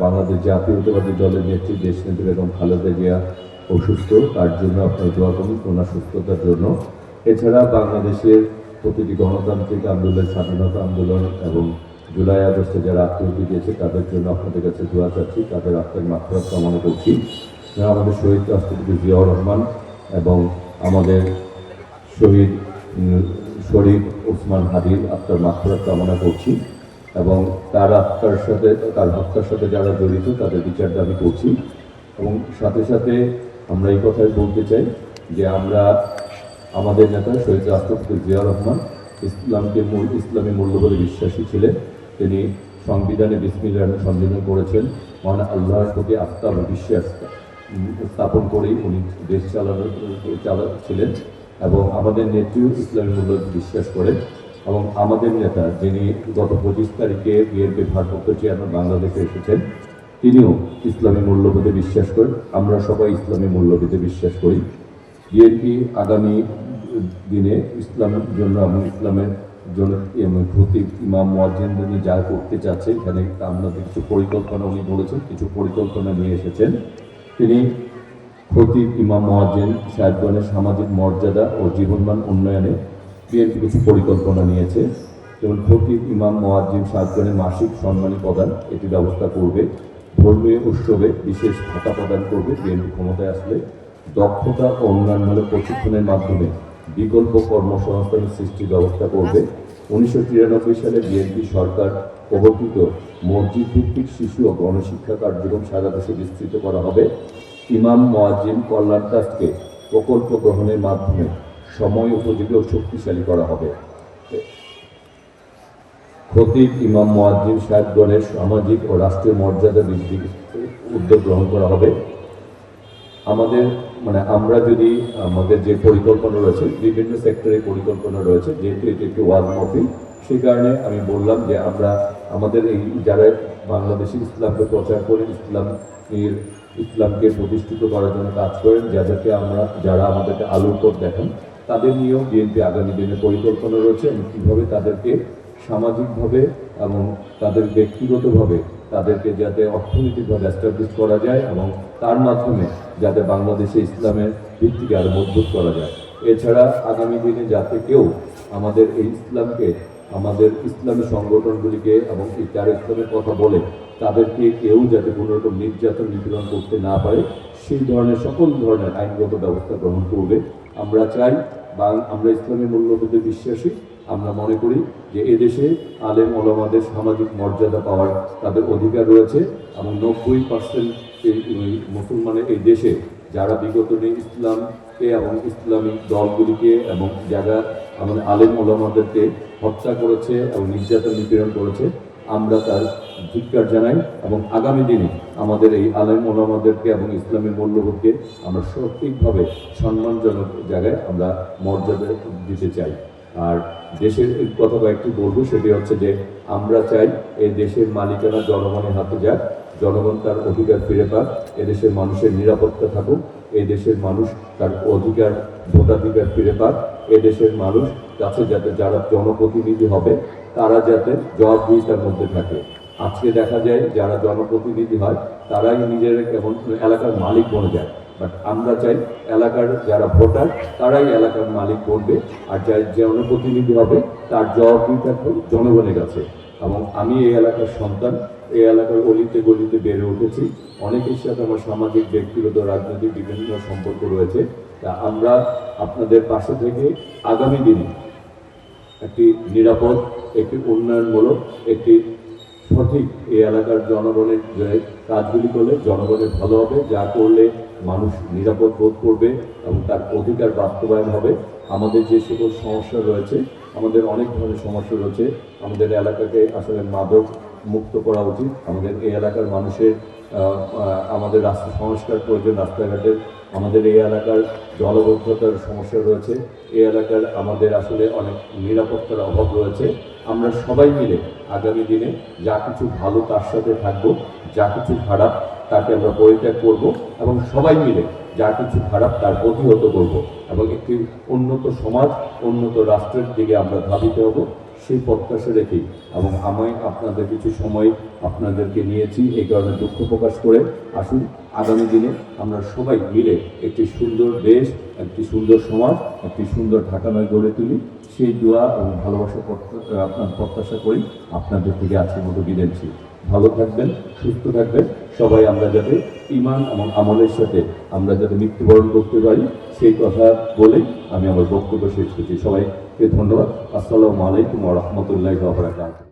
বাংলাদেশ জাতীয়তাবাদী দলের নেত্রী দেশনেত্রী বেগম খালেদা জিয়া অসুস্থ, তার জন্য আপনারা দোয়া করুন ওনার সুস্থতার জন্য। এছাড়া বাংলাদেশের প্রতিটি গণতান্ত্রিক আন্দোলন, স্বাধীনতা আন্দোলন এবং জুলাই আগস্টে যারা আত্মহত্যা দিয়েছে তাদের জন্য আপনাদের কাছে দোয়া চাচ্ছি, তাদের আত্মার মাগফিরাত কামনা করছি। আমাদের শহীদ রাষ্ট্রপতি জিয়াউর রহমান এবং আমাদের শহীদ শরীফ ওসমান হাদির আত্মার মাগফিরাত কামনা করছি এবং তার আত্মার সাথে, তার হত্যার সাথে যারা জড়িত তাদের বিচার দাবি করছি। এবং সাথে সাথে আমরা এই কথাই বলতে চাই যে আমরা আমাদের নেতা শহীদ রাষ্ট্রপতি জিয়াউর রহমান ইসলামী মূল্যবোধে বিশ্বাসী ছিলেন। তিনি সংবিধানে বিসমিল্লাহ সংযোজন করেছেন, মহান আল্লাহর প্রতি আস্থা ও বিশ্বাস স্থাপন করেই উনি দেশ চালাচ্ছিলেন। এবং আমাদের নেত্রীও ইসলামী মূল্যবোধে বিশ্বাস করেন এবং আমাদের নেতা যিনি গত 25 তারিখে বিএনপি ভারপ্রাপ্ত চেয়ারম্যান বাংলাদেশে এসেছেন, তিনিও ইসলামী মূল্যবোধে বিশ্বাস করেন। আমরা সবাই ইসলামী মূল্যবোধে বিশ্বাস করি। বিএনপি আগামী দিনে ইসলামের জন্য এবং ইসলামের জন্য খতিব ইমাম মুয়াজ্জিনদের নিয়ে যা করতে চাচ্ছে, এখানে আমাদের কিছু পরিকল্পনা উনি বলেছেন, কিছু পরিকল্পনা নিয়ে এসেছেন। তিনি খতিব ইমাম মুয়াজ্জিন সাহেবগণের সামাজিক মর্যাদা ও জীবনমান উন্নয়নে বিএনপি কিছু পরিকল্পনা নিয়েছে। যেমন খতিব ইমাম মুয়াজ্জিন সাহেবগণের মাসিক সম্মানী প্রদান, এটি ব্যবস্থা করবে। ধর্মীয় উৎসবে বিশেষ ভাতা প্রদান করবে বিএনপি ক্ষমতায় আসলে। দক্ষতা ও উন্নয়নমূলক প্রশিক্ষণের মাধ্যমে বিকল্প কর্মসংস্থানের সৃষ্টির ব্যবস্থা করবে। 1993 সালে বিএনপি সরকার প্রবর্তিত মসজিদ ভিত্তিক শিশু ও গণশিক্ষা কার্যক্রম সারা দেশে বিস্তৃত করা হবে। ইমাম মুয়াজ্জিন কল্যাণ ট্রাস্টকে প্রকল্প গ্রহণের মাধ্যমে সময় উপযোগী ও শক্তিশালী করা হবে। খতিব ইমাম মুয়াজ্জিন সাহেবগণের সামাজিক ও রাষ্ট্রীয় মর্যাদা বৃদ্ধির উদ্যোগ গ্রহণ করা হবে। আমরা যদি আমাদের যে পরিকল্পনা রয়েছে, বিভিন্ন সেক্টরে পরিকল্পনা রয়েছে, যেহেতু এটি একটি ওয়াজ মাহফিল, সেই কারণে আমি বললাম যে আমরা আমাদের এই যারা বাংলাদেশি ইসলামকে প্রচার করে ইসলামকে প্রতিষ্ঠিত করার জন্য কাজ করেন, যারা আমাদেরকে আলোর পথ দেখান, তাদের নিয়েও বিএনপি আগামী দিনে পরিকল্পনা রয়েছে এবং কীভাবে তাদেরকে সামাজিকভাবে এবং তাদের ব্যক্তিগতভাবে তাদেরকে যাতে অর্থনৈতিকভাবে এস্টাবলিশ করা যায় এবং তার মাধ্যমে যাতে বাংলাদেশে ইসলামের ভিত্তিকে আরও মজবুত করা যায়। এছাড়া আগামী দিনে যাতে কেউ আমাদের এই ইসলামকে, আমাদের ইসলামী সংগঠনগুলিকে এবং যারা ইসলামের কথা বলে তাদেরকে কেউ যাতে কোনো রকম নির্যাতন নিপীড়ন করতে না পারে, সেই ধরনের সকল ধরনের আইনগত ব্যবস্থা গ্রহণ করবে। আমরা চাই আমরা ইসলামী মূল্যবোধে বিশ্বাসী। আমরা মনে করি যে এদেশে আলেম ওলামাদের সামাজিক মর্যাদা পাওয়ার তাদের অধিকার রয়েছে এবং 90% মুসলমানের এই দেশে যারা বিগত দিনে ইসলামকে এবং ইসলামিক দলগুলিকে এবং যারা আমাদের আলেম ওলামাদেরকে হত্যা করেছে এবং নির্যাতন নিপীড়ন করেছে, আমরা তার ধিক্কার জানাই এবং আগামী দিনে আমাদের এই আলেম ওলামাদেরকে এবং ইসলামী মূল্যবোধকে আমরা সঠিকভাবে সম্মানজনক জায়গায় আমরা মর্যাদা দিতে চাই। আর দেশের কথা কয়েকটি বলবো, সেটি হচ্ছে যে আমরা চাই এই দেশের মালিকানা জনগণের হাতে যাক, জনগণ তার অধিকার ফিরে পাক, এদেশের মানুষের নিরাপত্তা থাকুক, এই দেশের মানুষ তার অধিকার ভোটাধিকার ফিরে পাক, এদেশের মানুষ কাছে যাতে যারা জনপ্রতিনিধি হবে তারা যাতে জবাবদিহিতার মধ্যে থাকে। আজকে দেখা যায় যারা জনপ্রতিনিধি হয় তারাই নিজেরা কেমন এলাকার মালিক বনে যায়, বাট আমরা চাই এলাকার যারা ভোটার তারাই এলাকার মালিক বনবে, আর যার জনপ্রতিনিধি হবে তার জবাবদিহিতা জনগণের কাছে। এবং আমি এই এলাকার সন্তান, এই এলাকার অলিতে গলিতে বেড়ে উঠেছি, অনেকের সাথে আমার সামাজিক, ব্যক্তিগত, রাজনৈতিক বিভিন্ন সম্পর্ক রয়েছে। তা আমরা আপনাদের পাশে থেকে আগামী দিনে একটি নিরাপদ, একটি উন্নয়নমূলক, একটি সঠিক এই এলাকার জনগণের যে কাজগুলি করলে জনগণের ভালো হবে, যা করলে মানুষ নিরাপদ বোধ করবে এবং তার অধিকার বাস্তবায়ন হবে। আমাদের যে সকল সমস্যা রয়েছে, আমাদের অনেক ধরনের সমস্যা রয়েছে, আমাদের এলাকাকে আসলে মাদক মুক্ত করা উচিত। আমাদের এই এলাকার মানুষের আমাদের রাস্তা সংস্কার প্রয়োজন, রাস্তাঘাটের আমাদের এই এলাকার জলবদ্ধতার সমস্যা রয়েছে, এই এলাকার আমাদের আসলে অনেক নিরাপত্তার অভাব রয়েছে। আমরা সবাই মিলে আগামী দিনে যা কিছু ভালো তার সাথে থাকবো, যা কিছু খারাপ তাকে আমরা পরিত্যাগ করব এবং সবাই মিলে যা কিছু খারাপ তার প্রতিহত করব এবং একটি উন্নত সমাজ, উন্নত রাষ্ট্রের দিকে আমরা ধাবিত হব। সেই প্রত্যাশা রেখেই এবং আমি আপনাদের কিছু সময় আপনাদেরকে নিয়েছি, এই কারণে দুঃখ প্রকাশ করে আসুন আগামী দিনে আমরা সবাই মিলে একটি সুন্দর দেশ, একটি সুন্দর সমাজ, একটি সুন্দর ঢাকা নয় গড়ে তুলি। সেই দোয়া এবং ভালোবাসা আপনার প্রত্যাশা করি। আপনাদের থেকে আজকের মতো বিদায় নিচ্ছি। ভালো থাকবেন, সুস্থ থাকবেন সবাই। আমরা যাতে ঈমান এবং আমলের সাথে আমরা যাতে মৃত্যুবরণ করতে পারি সেই কথা বলেই আমি আমার বক্তব্য শেষ করছি। সবাইকে ধন্যবাদ। আসসালামু আলাইকুম ওয়া রাহমাতুল্লাহি ওয়া বারাকাতুহু।